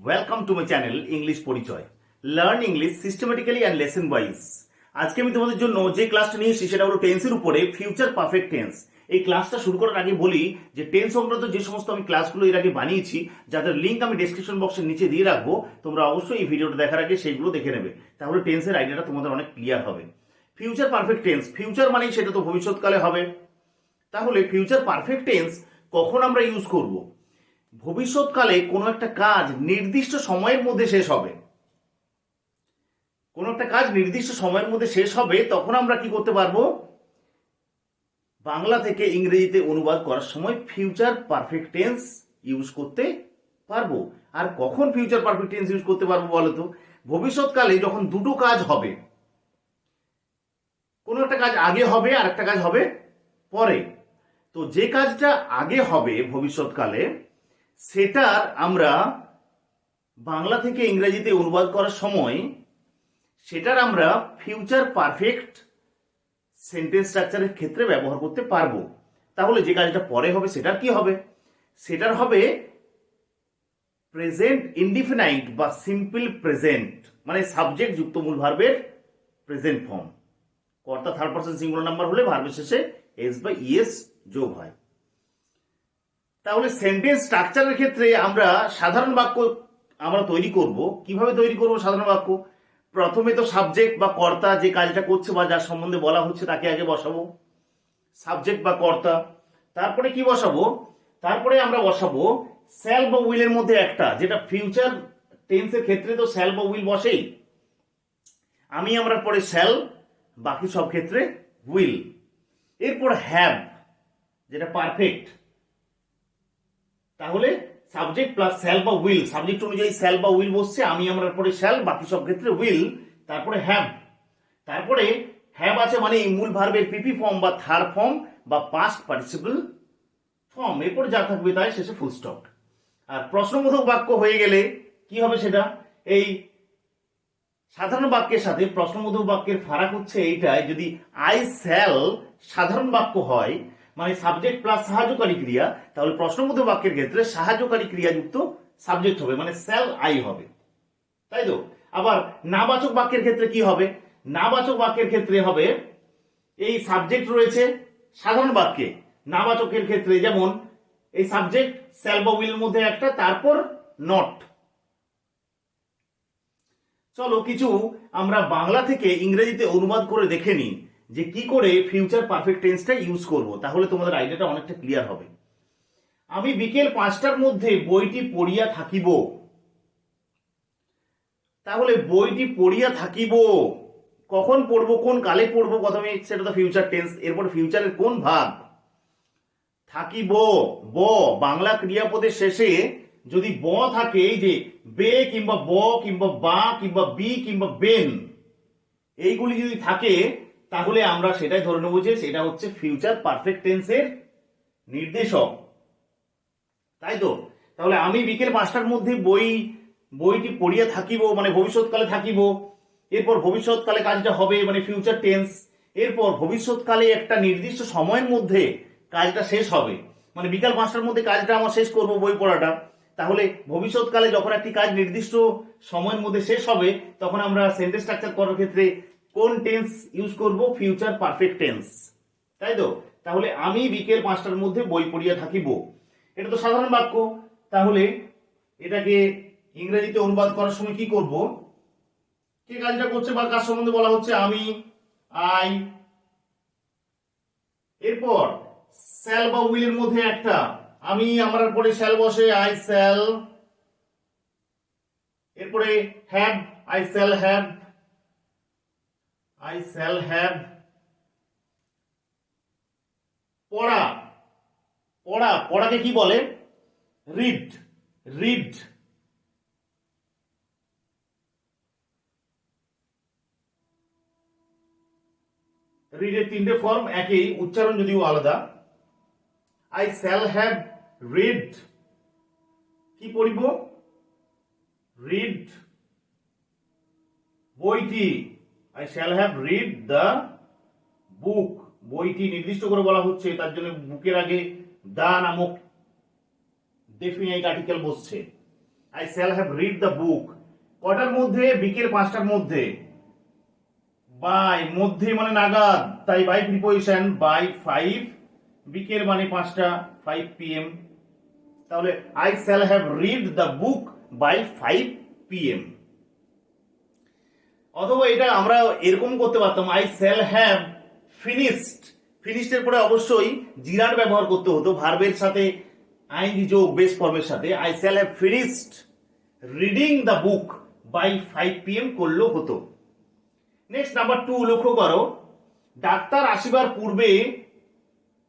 Welcome to my channel English পরিচয়। Learn English systematically and lesson wise. আজকে আমি তোমাদের জন্য যে ক্লাসটা নিয়ে এসেছি সেটা হলো টেন্সের উপরে ফিউচার পারফেক্ট টেন্স। এই ক্লাসটা শুরু করার আগে বলি যে টেন্স সংক্রান্ত যে সমস্ত আমি ক্লাসগুলো এর আগে বানিয়েছি, যাদের লিঙ্ক আমি ডেসক্রিপশন বক্সের নিচে দিয়ে রাখবো, তোমরা অবশ্যই এই ভিডিওটা দেখার আগে সেইগুলো দেখে নেবে, তাহলে টেন্সের আইডিয়াটা তোমাদের অনেক ক্লিয়ার হবে। ফিউচার পারফেক্ট টেন্স, ফিউচার মানেই সেটা তো ভবিষ্যৎকালে হবে। তাহলে ফিউচার পারফেক্ট টেন্স কখন আমরা ইউজ করব? ভবিষ্যৎকালে কোনো একটা কাজ নির্দিষ্ট সময়ের মধ্যে শেষ হবে, কোনো একটা কাজ নির্দিষ্ট সময়ের মধ্যে শেষ হবে, তখন আমরা কি করতে পারবো? বাংলা থেকে ইংরেজিতে অনুবাদ করার সময় ফিউচার পারফেক্ট টেন্স ইউজ করতে পারবো। আর কখন ফিউচার পারফেক্ট টেন্স ইউজ করতে পারবো বলো তো? ভবিষ্যৎকালে যখন দুটো কাজ হবে, কোনো একটা কাজ আগে হবে আর একটা কাজ হবে পরে, তো যে কাজটা আগে হবে ভবিষ্যৎকালে সেটার আমরা বাংলা থেকে ইংরেজিতে অনুবাদ করার সময় সেটার আমরা ফিউচার পারফেক্ট সেন্টেন্স স্ট্রাকচারের ক্ষেত্রে ব্যবহার করতে পারবো। তাহলে যে কাজটা পরে হবে সেটার কি হবে? সেটার হবে প্রেজেন্ট ইনডিফিনাইট বা সিম্পল প্রেজেন্ট, মানে সাবজেক্ট যুক্ত মূল ভার্বের প্রেজেন্ট ফর্ম। কর্তা থার্ড পারসন সিঙ্গুলার নাম্বার হলে ভার্বের শেষে এস বা ইএস যোগ হয়। তাহলে সেন্টেন্স স্ট্রাকচারের ক্ষেত্রে আমরা সাধারণ বাক্য আমরা তৈরি করব। কিভাবে তৈরি করব সাধারণ বাক্য? প্রথমে তো সাবজেক্ট বা কর্তা যে কাজটা করছে বা যার সম্বন্ধে বলা হচ্ছে তাকে আগে বসাবো, সাবজেক্ট বা কর্তা। তারপরে কি বসাবো? তারপরে আমরা বসাবো শ্যাল বা উইলের মধ্যে একটা, যেটা ফিউচার টেন্সের ক্ষেত্রে তো শ্যাল বা উইল বসেই। আমরা পরে শ্যাল, বাকি সব ক্ষেত্রে উইল। এরপর হ্যাভ, যেটা পারফেক্ট। তাহলে সাবজেক্ট প্লাস শ্যাল বা উইল, সাবজেক্ট অনুযায়ী শ্যাল বা উইল বসছে, আমরা পরে শ্যাল, বাকি সব ক্ষেত্রে উইল। তারপরে হ্যাভ, তারপরে হ্যাভ আছে মানে মূল ভার্বের পিপি ফর্ম বা থার্ড ফর্ম বা পাস্ট পার্টিসিপল ফর্ম। এরপরে যা থাকবে তাই শেষে ফুল স্টপ। আর প্রশ্নবোধক বাক্য হয়ে গেলে কি হবে সেটা? এই সাধারণ বাক্যের সাথে প্রশ্নবোধক বাক্যের ফারাক হচ্ছে এইটাই, যদি আই শ্যাল সাধারণ বাক্য হয় মানে সাবজেক্ট প্লাস সাহায্যকারী ক্রিয়া, তাহলে প্রশ্নবোধক বাক্যের ক্ষেত্রে সাহায্যকারী ক্রিয়াযুক্ত সাবজেক্ট হবে, মানে শ্যাল আই হবে, তাই তো? আবার নাবাচক বাক্যের ক্ষেত্রে কি হবে? নাবাচক বাক্যের ক্ষেত্রে হবে এই সাবজেক্ট রয়েছে সাধারণ বাক্যে, নাবাচকের ক্ষেত্রে যেমন এই সাবজেক্ট শ্যাল বা উইলের মধ্যে একটা, তারপর নট। চলো কিছু আমরা বাংলা থেকে ইংরেজিতে অনুবাদ করে দেখে নিই যে কি করে ফিউচার পারফেক্ট টেন্সটা ইউজ করব, তাহলে তোমাদের আইডিয়াটা অনেকটা ক্লিয়ার হবে। আমি বিকেল 5টার মধ্যে বইটি পড়িয়া থাকিব। তাহলে বইটি পড়িয়া থাকিব, কখন পড়বো, কোন কালে পড়বো, প্রথমে সেটা তো ফিউচার টেন্স। এরপর ফিউচারের কোন ভাগ? থাকিব, ব। বাংলা ক্রিয়াপদের শেষে যদি ব থাকে, এই যে বে কিংবা ব কিংবা বা কিংবা বি কিংবা বেন, এইগুলি যদি থাকে তাহলে আমরা সেটাই ধরে নেবো যে সেটা হচ্ছে ফিউচার পারফেক্ট টেন্সের নির্দেশক, তাই তো? তাহলে আমি বিকেল 5টার মধ্যে বইটি পড়িয়া থাকিব মানে ভবিষ্যৎকালে থাকিব। এরপর ভবিষ্যৎকালে কাজটা হবে মানে ফিউচার টেন্স। এরপর ভবিষ্যৎকালে একটা নির্দিষ্ট সময়ের মধ্যে কাজটা শেষ হবে, মানে বিকাল 5টার মধ্যে কাজটা আমার শেষ করব বই পড়াটা। তাহলে ভবিষ্যৎকালে যখন একটি কাজ নির্দিষ্ট সময়ের মধ্যে শেষ হবে, তখন আমরা সেন্টেন্স স্ট্রাকচার করার ক্ষেত্রে কোন টেন্স ইউজ করব? ফিউচার পারফেক্ট টেন্স, তাই তো? তাহলে আমি বিকেল 5টার মধ্যে বই পড়িয়া থাকিব, এটা তো সাধারণ বাক্য। তাহলে এটাকে ইংরেজিতে অনুবাদ করার সময় কি করব? কে কাজটা করছে বা কার সম্বন্ধে বলা হচ্ছে? আমি, আই। এরপর শ্যাল বা উইলের মধ্যে একটা, আমার পরে শ্যাল বসে, আই শ্যাল। এরপরে have, I shall have, I shall have. পড়া, পড়াকে কি বলে? Read, read. রিডের 3টে ফর্ম, একই উচ্চারণ যদিও আলাদা। আই শ্যাল হ্যাভ রিড, কি পড়িব? রিড বইটি। I shall have read the বুক, বইটি নির্দিষ্ট করে বলা হচ্ছে, তার জন্য বুকের আগে দা নামক ডেফিনাইট আর্টিকেল বসছে। I shall have read the বুক। কটার মধ্যে? বিকেল 5টার মধ্যে। বাই মধ্যে মানে নাগাদ, তাই বাই প্রিপোজিশন, বাই 5, বিকেল মানে 5টা, 5 PM। তাহলে I shall have read the book by 5 PM। অথবা এটা আমরা এরকম করতে পারতাম, I shall have finished. Finished এর পরে অবশ্যই জিরার ব্যবহার করতে হতো, ভার্বের সাথে আইএনজি যোগ বেস ফর্মের সাথে। I shall have finished reading the book by 5 PM করলেও হতো। নেক্সট নাম্বার 2 লক্ষ্য করো, ডাক্তার আসিবার পূর্বে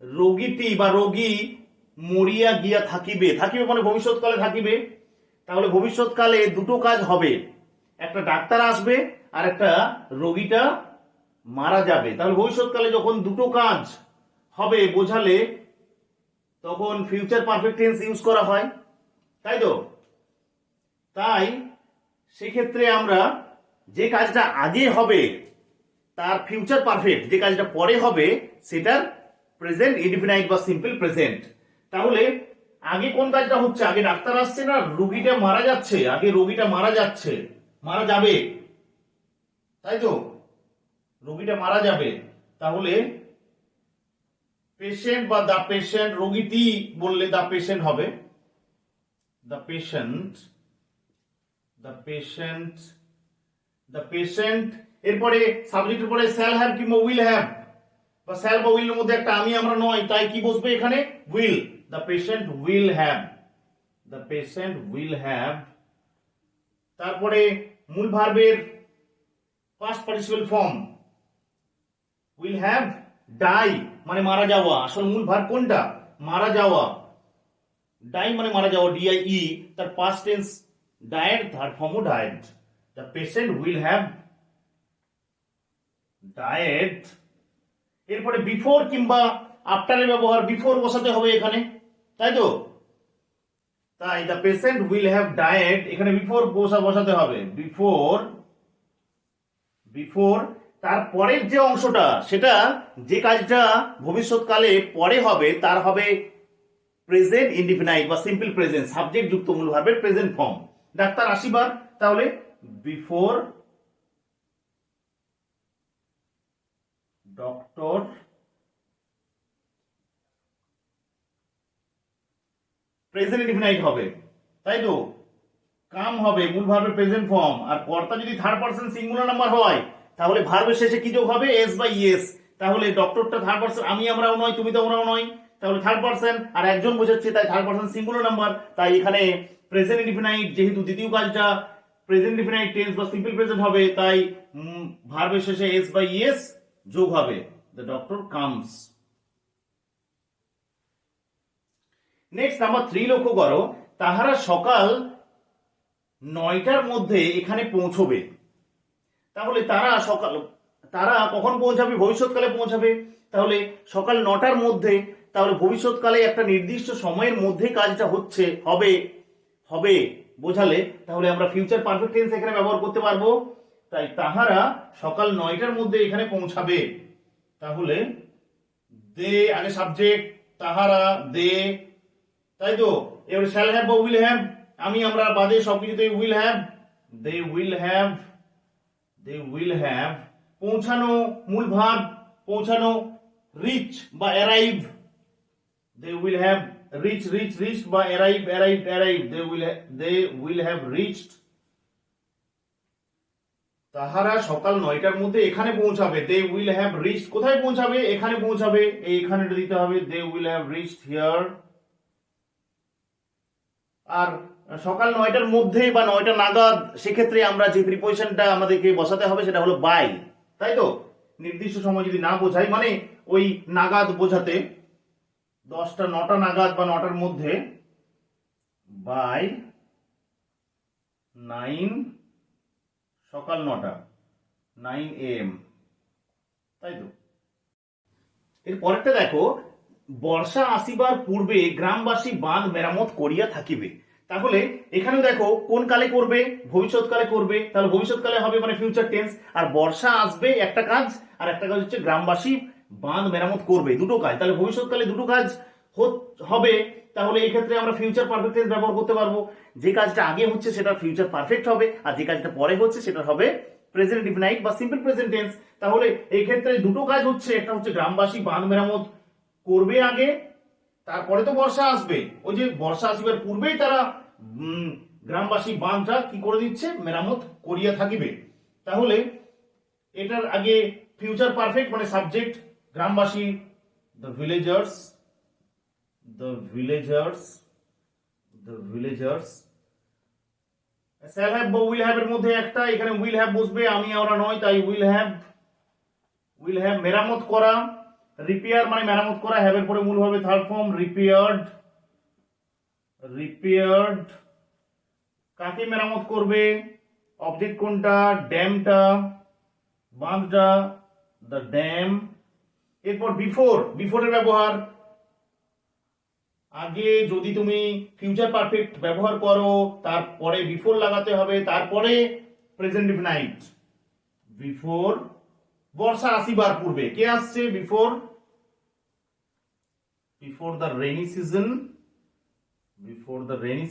রোগীটি বা রোগী মরিয়া গিয়া থাকিবে। থাকিবে মানে ভবিষ্যৎকালে থাকিবে। তাহলে ভবিষ্যৎকালে দুটো কাজ হবে, একটা ডাক্তার আসবে আর একটা রোগীটা মারা যাবে। তাহলে ভবিষ্যৎকালে যখন দুটো কাজ হবে বোঝালে তখন ফিউচার পারফেক্ট টেন্স ইউজ করা হয়, তাই তো? তাই সেক্ষেত্রে আমরা যে কাজটা আগে হবে তার ফিউচার পারফেক্ট, যে কাজটা পরে হবে সেটার প্রেজেন্ট ইনডিফিনাইট বা সিম্পল প্রেজেন্ট। তাহলে আগে কোন কাজটা হচ্ছে? আগে ডাক্তার আসছে না রোগীটা মারা যাচ্ছে? আগে রোগীটা মারা যাচ্ছে, মারা যাবে, তাই তো? রোগীটা মারা যাবে। তাহলে পেশেন্ট বা দা পেশেন্ট, রোগীটি বললে দা পেশেন্ট হবে, the patient, the patient, the patient. এরপরে সাবজেক্টের পরে শ্যাল হ্যাভ কিংবা উইল হ্যাভ, বা শ্যাল বা উইল এর মধ্যে একটা আমি আমরা নয়, তাই কি বসবে এখানে? Will. The patient will have, the patient will have. তারপরে মূল ভার্বের past participle form will have die মানে মারা যাওয়া। আসলে মূল ভার্ব কোনটা? মারা যাওয়া। ডাই মানে মারা যাওয়া, DIE। তার পাস্ট টেন্স ডায়েড, থার্ড ফর্মও died. The patient will have died. এরপরে বিফোর কিংবা আফটারের ব্যবহার, বিফোর বসাতে হবে এখানে, তাই তো? তাই the patient will have died, এখানে বিফোর বসাতে হবে, বিফোর। বিফোর তারপরের যে অংশটা, সেটা যে কাজটা ভবিষ্যৎকালে পরে হবে তার হবে প্রেজেন্ট ইনডিফিনাইট বা সিম্পল প্রেজেন্ট, সাবজেক্ট যুক্ত মূল ভার্বের প্রেজেন্ট ফর্ম। ডাক্তার আসিবার, তাহলে বিফোর ডক্টর প্রেজেন্ট ইনডিফিনাইট হবে, তাই তো? কাম হবে মূল ভার্বের প্রেজেন্ট ফর্ম। আর কর্তা যদি থার্ড পারসন সিঙ্গুলার নাম্বার হয় তাহলে ভার্বের শেষে কি যোগ হবে? এস বা ইএস। তাহলে ডক্টরটা থার্ড পারসন, আমি আমরাও নয়, তুমি তোমরাও নয়, তাহলে থার্ড পারসন আর একজন বোঝাচ্ছে, তাই থার্ড পারসন সিঙ্গুলার নাম্বার। তাই এখানে প্রেজেন্ট ইনডিফিনাইট, যেহেতু দ্বিতীয় কাজটা প্রেজেন্ট ইনডিফিনাইট টেন্স বা সিম্পল প্রেজেন্ট হবে, তাই ভার্বের শেষে এস বা ইএস যোগ হবে। The doctor comes. Next number 3 লক্ষ্য করো, তাহারা সকাল 9টার মধ্যে এখানে পৌঁছবে। তাহলে তারা কখন পৌঁছাবে? ভবিষ্যৎকালে পৌঁছাবে। তাহলে সকাল 9টার মধ্যে, তাহলে ভবিষ্যৎকালে একটা নির্দিষ্ট সময়ের মধ্যে কাজটা হচ্ছে, হবে বোঝালে তাহলে আমরা ফিউচার পারফেক্ট টেন্স এখানে ব্যবহার করতে পারবো। তাই তাহারা সকাল 9টার মধ্যে এখানে পৌঁছাবে। তাহলে দে আগে সাবজেক্ট, তাহারা, দে, তাই তো? এবার শ্যাল হ্যাভ বা উইল হ্যাভ, আমি আমরা বাদে সবকিছুতে will have, they will have, they will have. পৌঁছানো মূল ভার্ব, পৌঁছানো রিচ বা arrive, they will have reached বা arrive, they will have reached. তাহারা সকাল 9টার মধ্যে এখানে পৌঁছাবে, দে উইল হ্যাভ রিচড। কোথায় পৌঁছাবে? এখানে পৌঁছাবে, এইখানে দিতে হবে, they will have reached here. আর সকাল 9টার মধ্যে বা 9টা নাগাদ, সেক্ষেত্রে আমরা যে প্রিপোজিশনটা আমাদেরকে বসাতে হবে সেটা হলো বাই, তাই তো? নির্দিষ্ট সময় যদি না বোঝাই, মানে ওই নাগাদ বোঝাতে, 9টা নাগাদ বা 9টার মধ্যে, বাই 9, সকাল 9টা, 9 AM, তাই তো? এর পরেরটা দেখো, বর্ষা আসিবার পূর্বে গ্রামবাসী বাঁধ মেরামত করিয়া থাকিবে। তাহলে এখানে দেখো কোন কালে করবে? ভবিষ্যৎকালে করবে। তাহলে ভবিষ্যৎকালে হবে মানে ফিউচার টেন্স। আর বর্ষা আসবে একটা কাজ, আর একটা কাজ হচ্ছে গ্রামবাসী বাঁধ মেরামত করবে, দুটো কাজ। তাহলে ভবিষ্যৎকালে দুটো কাজ হবে, তাহলে এই ক্ষেত্রে আমরা ফিউচার পারফেক্ট টেন্স ব্যবহার করতে পারবো। যে কাজটা আগে হচ্ছে সেটা ফিউচার পারফেক্ট হবে, আর যে কাজটা পরে হচ্ছে সেটা হবে প্রেজেন্ট ইনডিফিনাইট বা সিম্পল প্রেজেন্ট টেন্স। তাহলে এই ক্ষেত্রে দুটো কাজ হচ্ছে, একটা হচ্ছে গ্রামবাসী বাঁধ মেরামত করবে আগে, তারপরে তো বর্ষা আসবে, ওই যে বর্ষা আসবার পূর্বেই তারা গ্রামবাসী বাঁধটা কি করে দিচ্ছে, মেরামত করিয়া থাকিবে। তাহলে এটার আগে ফিউচার পারফেক্ট মানে সাবজেক্ট গ্রামবাসী, the villagers, the villagers, the villagers, shall have বা will have এর মধ্যে একটা এখানে will have বসবে, আমি আমরা নয়, তাই will have মেরামত করা, রিপেয়ার মানে মেরামত করা, have এর পরে মূল হবে থার্ড ফর্ম repaired, কাকে মেরামত করবে, অবজেক্ট কোনটা, ড্যামটা, বাঁধটা, the dam। এরপর বিফোর এর ব্যবহার, আগে যদি তুমি ফিউচার পারফেক্ট ব্যবহার করো তারপরে বিফোর লাগাতে হবে, তারপরে প্রেজেন্ট ইনডিফিনাইট। বিফোর বর্ষা আসিবার পূর্বে, কে আসছে, বিফোর দ্য রেইনি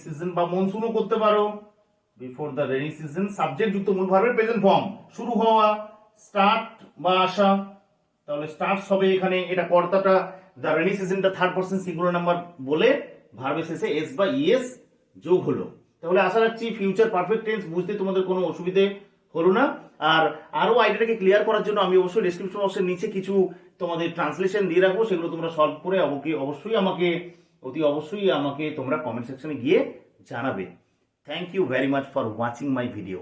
সিজন, বা মনসুনও করতে পারো, before the rainy season, subject যুক্ত মূল ভার্বের প্রেজেন্ট ফর্ম, শুরু হওয়া, স্টার্ট বা আসা, তাহলে স্টার্টস হবে এখানে, এটা কর্তাটা দ্য রেইনি সিজনটা থার্ড পারসন সিঙ্গুলার নাম্বার বলে ভার্বের শেষে এস বা ইএস যোগ হলো। তাহলে আশা রাখছি ফিউচার পারফেক্ট টেন্স বুঝতে তোমাদের কোনো অসুবিধে হলো না। আর আরো আইডিয়াটাকে ক্লিয়ার করার জন্য আমি অবশ্যই ডেসক্রিপশন বক্সের নিচে কিছু তোমাদের ট্রান্সলেশন দিয়ে রাখবো, সেগুলো তোমরা সলভ করে অতি অবশ্যই আমাকে তোমরা কমেন্ট সেকশনে গিয়ে জানাবে। Thank you very much for watching my video.